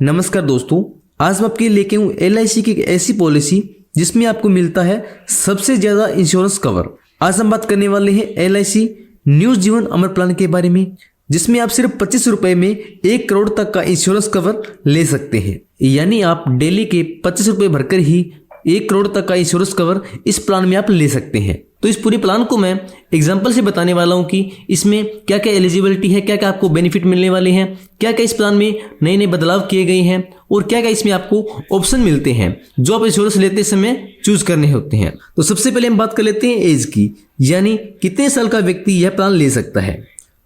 नमस्कार दोस्तों, आज मैं आपके लिए लेके हूँ LIC की एक ऐसी पॉलिसी जिसमें आपको मिलता है सबसे ज्यादा इंश्योरेंस कवर। आज हम बात करने वाले हैं LIC न्यू जीवन अमर प्लान के बारे में, जिसमें आप सिर्फ 25 रुपए में 1 करोड़ तक का इंश्योरेंस कवर ले सकते हैं। यानी आप डेली के 25 रुपए भरकर ही 1 करोड़ तक का इंश्योरेंस कवर इस प्लान में आप ले सकते हैं। तो इस पूरे प्लान को मैं एग्जांपल से बताने वाला हूं कि इसमें क्या क्या एलिजिबिलिटी है, क्या क्या आपको बेनिफिट मिलने वाले हैं, क्या क्या इस प्लान में नए नए बदलाव किए गए हैं और क्या क्या इसमें आपको ऑप्शन मिलते हैं जो आप इंश्योरेंस लेते समय चूज करने होते हैं। तो सबसे पहले हम बात कर लेते हैं एज की, यानी कितने साल का व्यक्ति यह प्लान ले सकता है।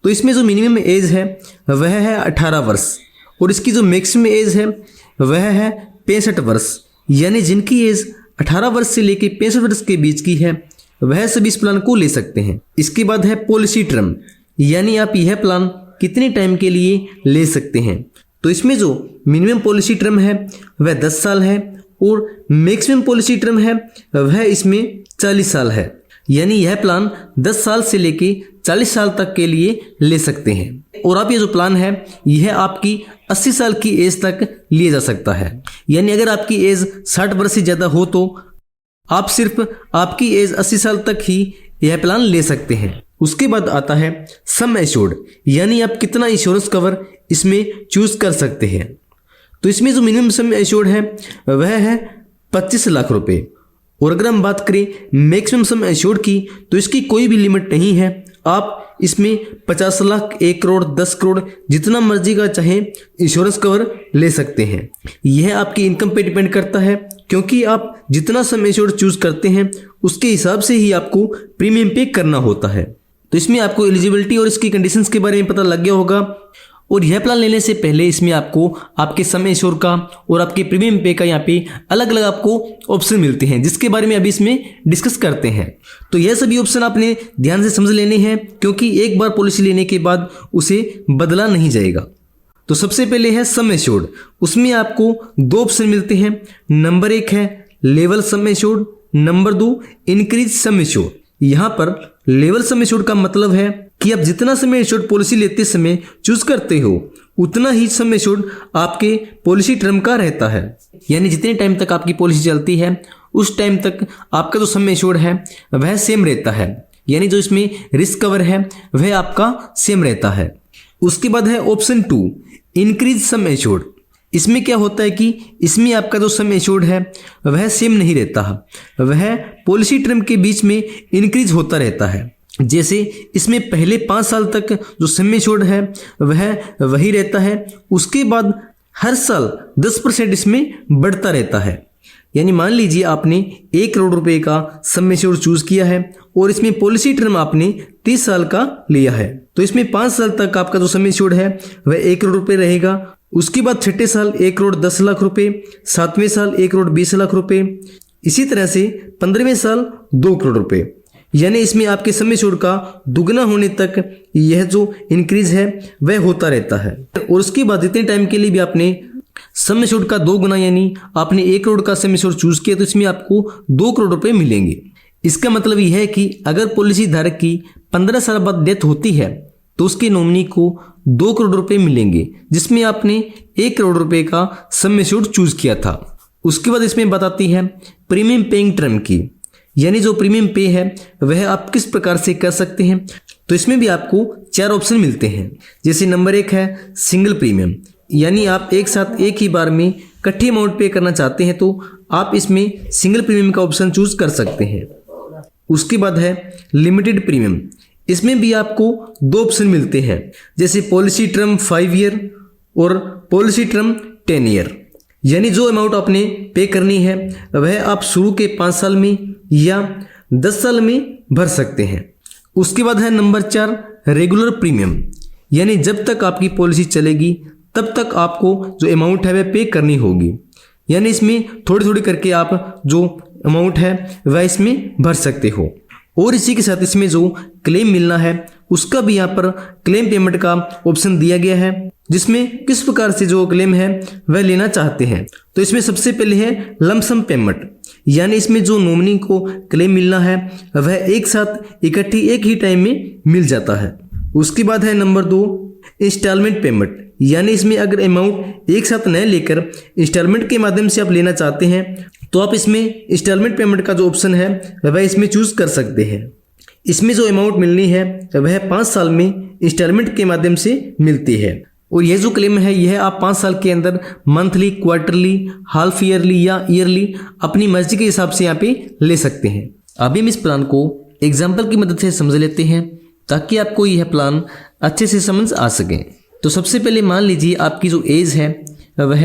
तो इसमें जो मिनिमम एज है वह है 18 वर्ष और इसकी जो मैक्सिमम एज है वह है 65 वर्ष। यानी जिनकी एज 18 वर्ष से लेकर 65 वर्ष के बीच की है वह सभी इस प्लान को ले सकते हैं। इसके बाद है पॉलिसी टर्म, यानी आप यह प्लान कितने टाइम के लिए ले सकते हैं। तो इसमें जो मिनिमम पॉलिसी टर्म है वह 10 साल है और मैक्सिमम पॉलिसी टर्म है वह इसमें 40 साल है। यानी यह प्लान 10 साल से लेके 40 साल तक के लिए ले सकते हैं। और आप ये जो प्लान है यह आपकी 80 साल की एज तक लिया जा सकता है। यानी अगर आपकी एज 60 वर्ष से ज़्यादा हो तो आप सिर्फ आपकी एज 80 साल तक ही यह प्लान ले सकते हैं। उसके बाद आता है सम एश्योर्ड, यानी आप कितना इंश्योरेंस कवर इसमें चूज कर सकते हैं। तो इसमें जो मिनिमम सम एश्योर्ड है वह है 25 लाख रुपए। और अगर हम बात करें मैक्सिमम सम एश्योर्ड की तो इसकी कोई भी लिमिट नहीं है। आप इसमें 50 लाख, 1 करोड़, 10 करोड़ जितना मर्जी का चाहे इंश्योरेंस कवर ले सकते हैं। यह आपकी इनकम पे डिपेंड करता है, क्योंकि आप जितना सम एश्योर्ड चूज करते हैं उसके हिसाब से ही आपको प्रीमियम पे करना होता है। तो इसमें आपको एलिजिबिलिटी और इसकी कंडीशंस के बारे में पता लग गया होगा। और यह प्लान लेने से पहले इसमें आपको आपके सम एश्योर्ड का और आपके प्रीमियम पे का यहाँ पे अलग अलग आपको ऑप्शन मिलते हैं, जिसके बारे में अभी इसमें डिस्कस करते हैं। तो यह सभी ऑप्शन आपने ध्यान से समझ लेने हैं, क्योंकि एक बार पॉलिसी लेने के बाद उसे बदला नहीं जाएगा। तो सबसे पहले है सम एश्योर्ड, उसमें आपको 2 ऑप्शन मिलते हैं। नंबर 1 है level sum assured, number 2 increase sum assured. यहाँ पर लेवल सम एश्योर्ड का मतलब है कि आप जितना सम एश्योर्ड पॉलिसी लेते समय चूज करते हो उतना ही सम एश्योर्ड आपके पॉलिसी टर्म का रहता है। यानी जितने टाइम तक आपकी पॉलिसी चलती है उस टाइम तक आपका जो सम एश्योर्ड है वह सेम रहता है। यानी जो इसमें रिस्क कवर है वह आपका सेम रहता है। उसके बाद है ऑप्शन 2 इंक्रीज सम एश्योर्ड। इसमें क्या होता है कि इसमें आपका जो सम एश्योर्ड है वह सेम नहीं रहता, वह पॉलिसी टर्म के बीच में इंक्रीज होता रहता है। जैसे इसमें पहले 5 साल तक जो सम एश्योर्ड है वह वही रहता है, उसके बाद हर साल 10% इसमें बढ़ता रहता है। यानी मान लीजिए आपने 1 करोड़ रुपए का सम एश्योर्ड चूज किया है और इसमें पॉलिसी टर्म आपने 30 साल का लिया है, तो इसमें 5 साल तक आपका जो सम एश्योर्ड है वह 1 करोड़ रुपए रहेगा। उसके बाद 6ठे साल 1 करोड़ 10 लाख रुपए, 7वें साल 1 करोड़ 20 लाख रुपए, इसी तरह से 15वें साल 2 करोड़ रुपए। यानी इसमें आपके सम एश्योर्ड का दुगना होने तक यह जो इंक्रीज है वह होता रहता है। और उसके बाद इतने टाइम के लिए भी आपने सम एश्योर्ड का 2 गुना, यानी आपने 1 करोड़ का सम एश्योर्ड चूज किया तो इसमें आपको 2 करोड़ रुपए मिलेंगे। इसका मतलब यह है कि अगर पॉलिसी धारक की 15 साल बाद डेथ होती है तो उसके नॉमिनी को 2 करोड़ रुपए मिलेंगे, जिसमें आपने 1 करोड़ रुपए का सम एश्योर्ड चूज किया था। उसके बाद इसमें बताती है प्रीमियम पेइंग टर्म की, यानी जो प्रीमियम पे है वह आप किस प्रकार से कर सकते हैं। तो इसमें भी आपको 4 ऑप्शन मिलते हैं। जैसे नंबर 1 है सिंगल प्रीमियम, यानी आप एक साथ एक ही बार में इकट्ठी अमाउंट पे करना चाहते हैं तो आप इसमें सिंगल प्रीमियम का ऑप्शन चूज कर सकते हैं। उसके बाद है लिमिटेड प्रीमियम, इसमें भी आपको 2 ऑप्शन मिलते हैं। जैसे पॉलिसी टर्म 5 ईयर और पॉलिसी टर्म 10 ईयर। यानी जो अमाउंट आपने पे करनी है वह आप शुरू के 5 साल में या 10 साल में भर सकते हैं। उसके बाद है नंबर 4 रेगुलर प्रीमियम, यानी जब तक आपकी पॉलिसी चलेगी तब तक आपको जो अमाउंट है वह पे करनी होगी। यानी इसमें थोड़ी थोड़ी करके आप जो अमाउंट है वह इसमें भर सकते हो। और इसी के साथ इसमें जो क्लेम मिलना है उसका भी यहाँ पर क्लेम पेमेंट का ऑप्शन दिया गया है, जिसमें किस प्रकार से जो क्लेम है वह लेना चाहते हैं। तो इसमें सबसे पहले है लमसम पेमेंट, यानी इसमें जो नॉमिनी को क्लेम मिलना है वह एक साथ इकट्ठी एक ही टाइम में मिल जाता है। उसके बाद है नंबर 2 इंस्टॉलमेंट पेमेंट, यानी इसमें अगर अमाउंट एक साथ न लेकर इंस्टॉलमेंट के माध्यम से आप लेना चाहते हैं तो आप इसमें इंस्टॉलमेंट पेमेंट का जो ऑप्शन है वह इसमें चूज कर सकते हैं। इसमें जो अमाउंट मिलनी है वह 5 साल में इंस्टॉलमेंट के माध्यम से मिलती है और यह जो क्लेम है यह आप 5 साल के अंदर मंथली, क्वार्टरली, हाफ ईयरली या ईयरली अपनी मर्जी के हिसाब से यहाँ पे ले सकते हैं। अभी हम इस प्लान को एग्जाम्पल की मदद से समझ लेते हैं ताकि आपको यह प्लान अच्छे से समझ आ सके। तो सबसे पहले मान लीजिए आपकी जो एज है वह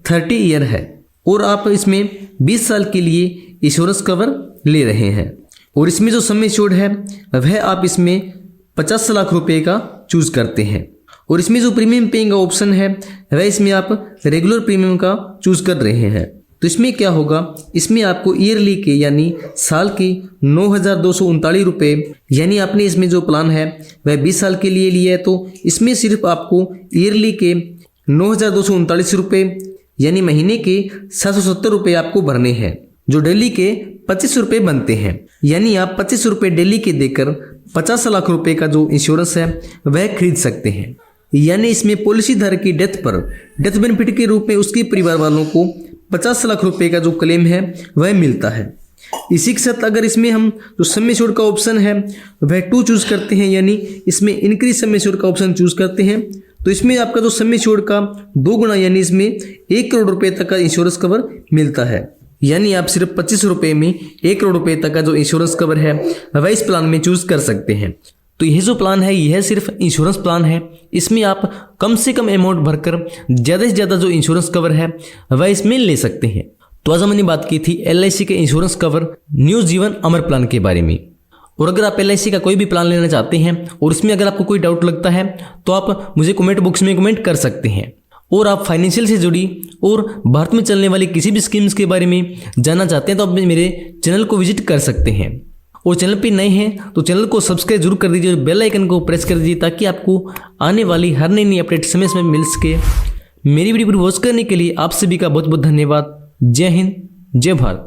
30 ईयर है और आप इसमें 20 साल के लिए इंश्योरेंस कवर ले रहे हैं और इसमें जो सम एश्योर्ड है वह आप इसमें 50 लाख रुपए का चूज करते हैं और इसमें जो प्रीमियम पेइंग का ऑप्शन है वह इसमें आप रेगुलर प्रीमियम का चूज कर रहे हैं। तो इसमें क्या होगा, इसमें आपको ईयरली के यानी साल के 9,239 रुपये, यानी आपने इसमें जो प्लान है वह 20 साल के लिए लिया है तो इसमें सिर्फ आपको ईयरली के 9,239 रुपये यानी महीने के 770 रुपये आपको भरने हैं, जो डेली के 25 रुपये बनते हैं। यानी आप 25 रुपये डेली के देकर 50 लाख रुपए का जो इंश्योरेंस है वह खरीद सकते हैं। यानी इसमें पॉलिसी धारक की डेथ पर डेथ बेनिफिट के रूप में उसके परिवार वालों को 50 लाख रुपए का जो क्लेम है वह मिलता है। इसी के साथ अगर इसमें हम जो सम एश्योर्ड का ऑप्शन है वह 2 चूज करते हैं, यानी इसमें इंक्रीज सम एश्योर्ड का ऑप्शन चूज करते हैं तो इसमें आपका जो सम एश्योर्ड का 2 गुना यानी इसमें 1 करोड़ रुपए तक का इंश्योरेंस कवर मिलता है। यानी आप सिर्फ 25 रुपये में 1 करोड़ रुपए तक का जो इंश्योरेंस कवर है वह इस प्लान में चूज कर सकते हैं। तो यह जो प्लान है यह सिर्फ इंश्योरेंस प्लान है, इसमें आप कम से कम अमाउंट भरकर ज़्यादा से ज़्यादा जो इंश्योरेंस कवर है वह इसमें ले सकते हैं। तो आज हमने बात की थी LIC के इंश्योरेंस कवर न्यू जीवन अमर प्लान के बारे में। और अगर आप LIC का कोई भी प्लान लेना चाहते हैं और इसमें अगर आपको कोई डाउट लगता है तो आप मुझे कमेंट बॉक्स में कमेंट कर सकते हैं। और आप फाइनेंशियल से जुड़ी और भारत में चलने वाली किसी भी स्कीम्स के बारे में जानना चाहते हैं तो आप मेरे चैनल को विजिट कर सकते हैं। और चैनल पे नए हैं तो चैनल को सब्सक्राइब जरूर कर दीजिए और बेल आइकन को प्रेस कर दीजिए ताकि आपको आने वाली हर नई अपडेट समय समय मिल सके। मेरी वीडियो पर वॉच करने के लिए आप सभी का बहुत बहुत धन्यवाद। जय हिंद, जय भारत।